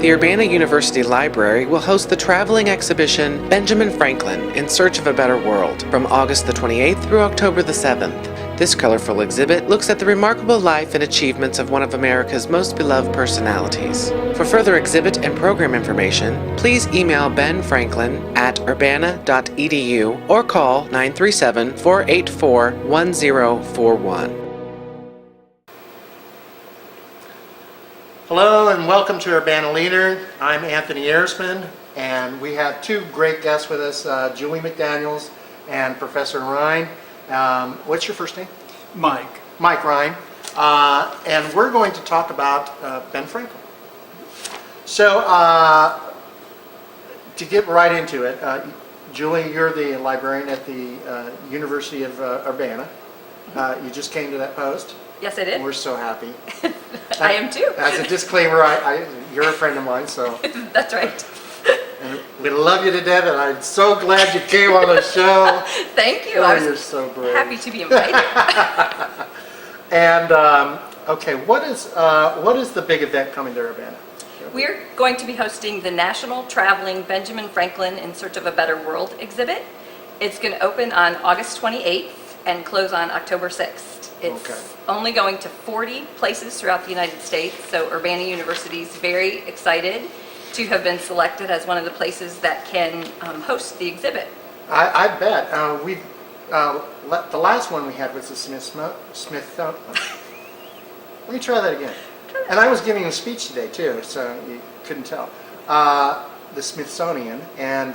the Urbana University Library will host the traveling exhibition Benjamin Franklin in Search of a Better World from August the 28th through October the 7th. This colorful exhibit looks at the remarkable life and achievements of one of America's most beloved personalities. For further exhibit and program information, please email Ben Franklin at urbana.edu or call 937-484-1041. Hello and welcome to Urbana Leader. I'm Anthony Ehresmann, and we have two great guests with us, Julie McDaniels and Professor Ryan. What's your first name? Mike. Mike Ryan. And we're going to talk about Ben Franklin. So, to get right into it, Julie, you're the librarian at the University of Urbana. You just came to that post. Yes, I did. We're so happy. I am too. As a disclaimer, you're a friend of mine, so. That's right. And we love you to death, and I'm so glad you came on the show. Thank you. Oh, I was you're so brave. happy to be invited. And okay, what is the big event coming to Urbana? We're going to be hosting the National Traveling Benjamin Franklin in Search of a Better World exhibit. It's going to open on August 28th and close on October 6th. It's only going to 40 places throughout the United States, so Urbana University is very excited to have been selected as one of the places that can host the exhibit. I bet. The last one we had was the Smithsonian. Let me try that again. And I was giving a speech today too, so you couldn't tell. The Smithsonian, and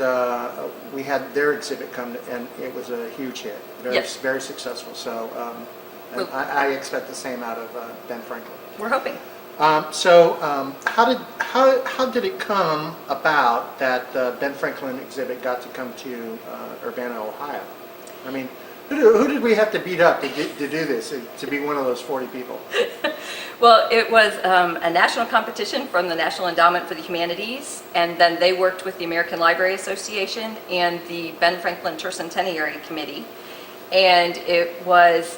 we had their exhibit come, and it was a huge hit. Very successful. So I expect the same out of Ben Franklin. We're hoping. How did it come about that Ben Franklin exhibit got to come to Urbana, Ohio? I mean, who did we have to beat up to do this, to be one of those 40 people? Well, it was a national competition from the National Endowment for the Humanities, and then they worked with the American Library Association and the Ben Franklin Tercentenary Committee. And it was,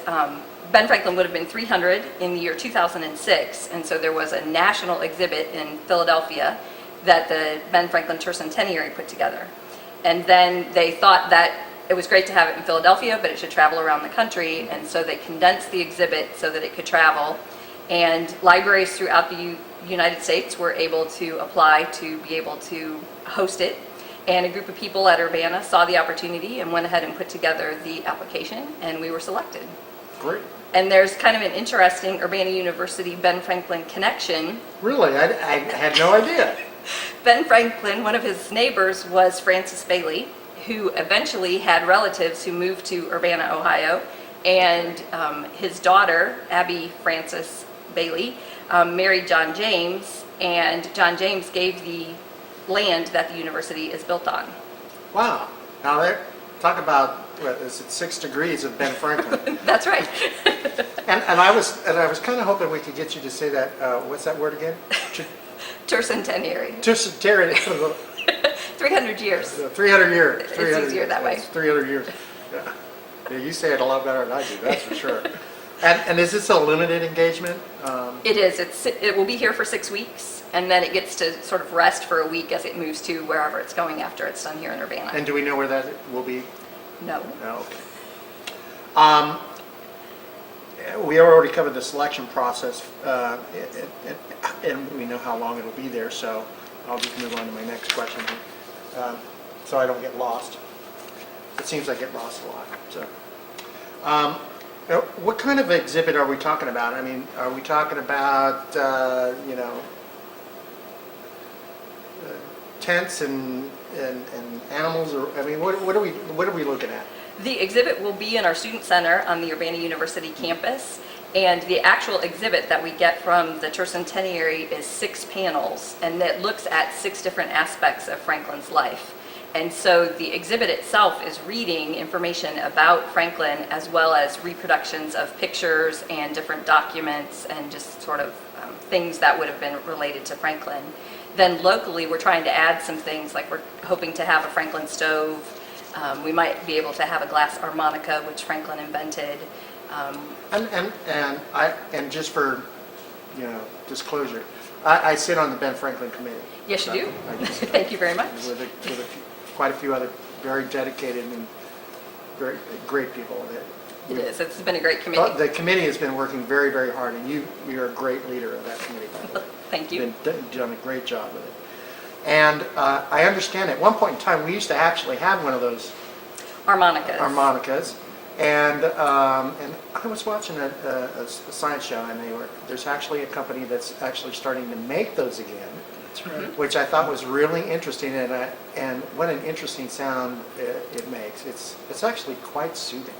Ben Franklin would have been 300 in the year 2006, and so there was a national exhibit in Philadelphia that the Ben Franklin Tercentenary put together. And then they thought that it was great to have it in Philadelphia, but it should travel around the country, and so they condensed the exhibit so that it could travel. And libraries throughout the United States were able to apply to be able to host it. And a group of people at Urbana saw the opportunity and went ahead and put together the application, and we were selected. Great. And there's kind of an interesting Urbana University Ben Franklin connection. Really? I had no idea. Ben Franklin, one of his neighbors was Francis Bailey, who eventually had relatives who moved to Urbana, Ohio, and his daughter, Abby Francis Bailey, married John James, and John James gave the land that the university is built on. Wow. Now talk about, what is it, 6 degrees of Ben Franklin. That's right. and I was kind of hoping we could get you to say that, what's that word again? Tercentenary. Tercentenary. 300 years. 300 years. It's easier that way. 300 years. Yeah. Yeah, you say it a lot better than I do, that's for sure. And is this a limited engagement? It is. It will be here for 6 weeks, and then it gets to sort of rest for a week as it moves to wherever it's going after it's done here in Urbana. And do we know where that will be? No. No, okay. We already covered the selection process, and we know how long it'll be there, so I'll just move on to my next question, so I don't get lost. It seems I get lost a lot. So, what kind of exhibit are we talking about? I mean, are we talking about tents and animals, or I mean, what are we looking at? The exhibit will be in our student center on the Urbana University campus, and the actual exhibit that we get from the Tercentenary is 6 panels, and it looks at 6 different aspects of Franklin's life. And so the exhibit itself is reading information about Franklin, as well as reproductions of pictures and different documents and just sort of things that would have been related to Franklin. Then locally, we're trying to add some things, like we're hoping to have a Franklin stove. We might be able to have a glass harmonica, which Franklin invented. And just for disclosure, I sit on the Ben Franklin committee. Yes, you do. I do. Thank you very much. With quite a few other very dedicated and very great people. It is. It's been a great committee. The committee has been working very, very hard, and you're a great leader of that committee, by the way. Thank you. You've done a great job with it. And I understand at one point in time, we used to actually have one of those harmonicas. And I was watching a science show, and there's actually a company that's actually starting to make those again. That's right. Which I thought was really interesting, and what an interesting sound it makes. It's actually quite soothing.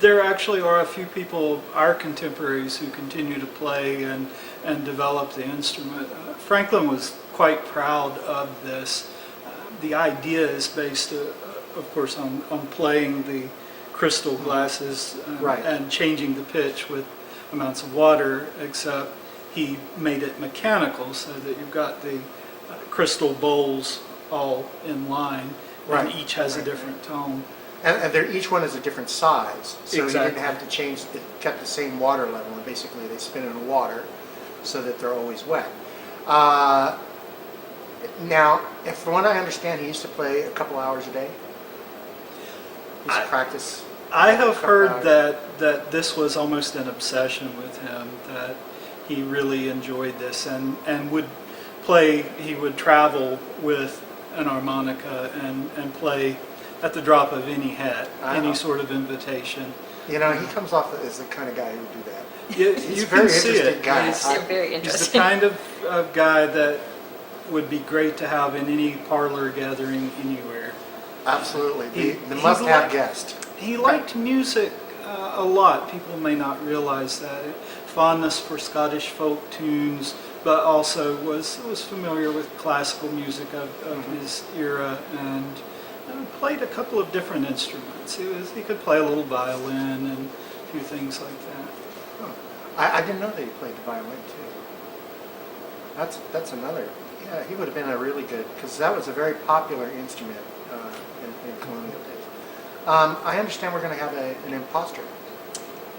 There actually are a few people, our contemporaries, who continue to play and develop the instrument. Franklin was quite proud of this. The idea is based, of course, on playing the crystal glasses Right. and changing the pitch with amounts of water, except he made it mechanical so that you've got the crystal bowls all in line, Right. and each has a Right. different tone. And each one is a different size, so you Exactly. didn't have to change. It kept the same water level, and basically they spin in water so that they're always wet. Now, from what I understand, he used to play a couple hours a day. He used to practice. I have couple heard hours. that this was almost an obsession with him, that he really enjoyed this and would play, he would travel with an harmonica and play at the drop of any hat, any sort of invitation. You know, he comes off as the kind of guy who would do that. You, He's you a very can see interesting it. guy. They're very He's the interesting. kind of guy that would be great to have in any parlor gathering anywhere. Absolutely, the He must-have liked- guest. He liked music a lot. People may not realize that. Fondness for Scottish folk tunes, but also was familiar with classical music of his era, and played a couple of different instruments. He could play a little violin and a few things like that. Oh, I didn't know that he played the violin too. That's another. Yeah, he would have been a really good, because that was a very popular instrument in colonial days. I understand we're going to have an imposter.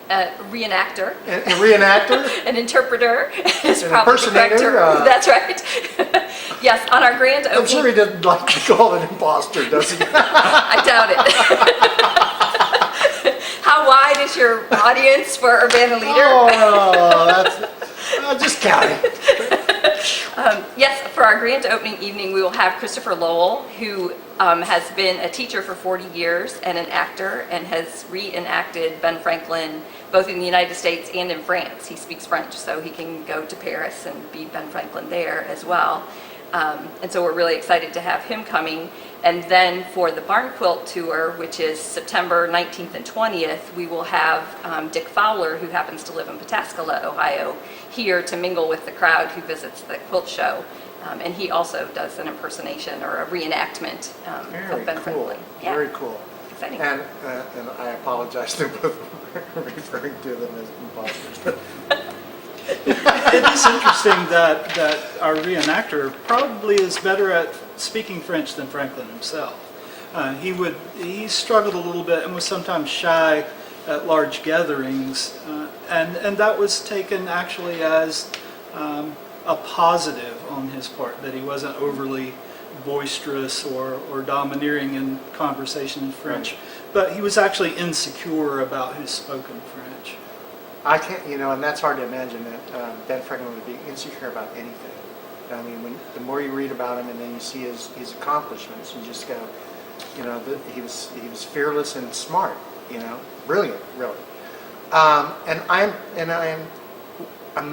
A reenactor, A reenactor? an interpreter is An probably the correct impersonator, term. That's right. Yes, on our grand I'm sure he opening. doesn't like to be called an imposter, does he? I doubt it. How wide is your audience for Urbana Leader? Oh, that's just counting. Yes, for our grand opening evening, we will have Christopher Lowell, who has been a teacher for 40 years and an actor, and has reenacted Ben Franklin both in the United States and in France. He speaks French, so he can go to Paris and be Ben Franklin there as well. And so we're really excited to have him coming. And then for the Barn Quilt Tour, which is September 19th and 20th, we will have Dick Fowler, who happens to live in Pataskala, Ohio, here to mingle with the crowd who visits the quilt show. And he also does an impersonation or a reenactment Very of Ben cool. Franklin. Yeah, Very cool. exciting. And I apologize to both referring to them as imposters. It is interesting that our reenactor probably is better at speaking French than Franklin himself. He struggled a little bit and was sometimes shy at large gatherings, and that was taken actually as a positive on his part, that he wasn't overly boisterous or domineering in conversation in French, Right. but he was actually insecure about his spoken French. I can't, and that's hard to imagine that Ben Franklin would be insecure about anything. I mean, the more you read about him and then you see his accomplishments, you just go, he was fearless and smart, brilliant, really. And I'm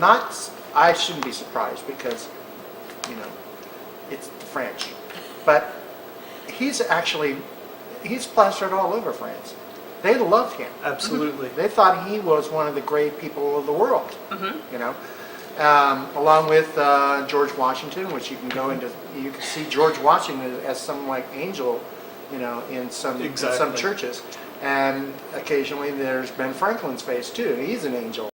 not. I shouldn't be surprised because, it's the French, but he's plastered all over France. They loved him. Absolutely. They thought he was one of the great people of the world, along with George Washington, which you can see George Washington as some like angel, in some Exactly. churches. And occasionally there's Ben Franklin's face too. He's an angel.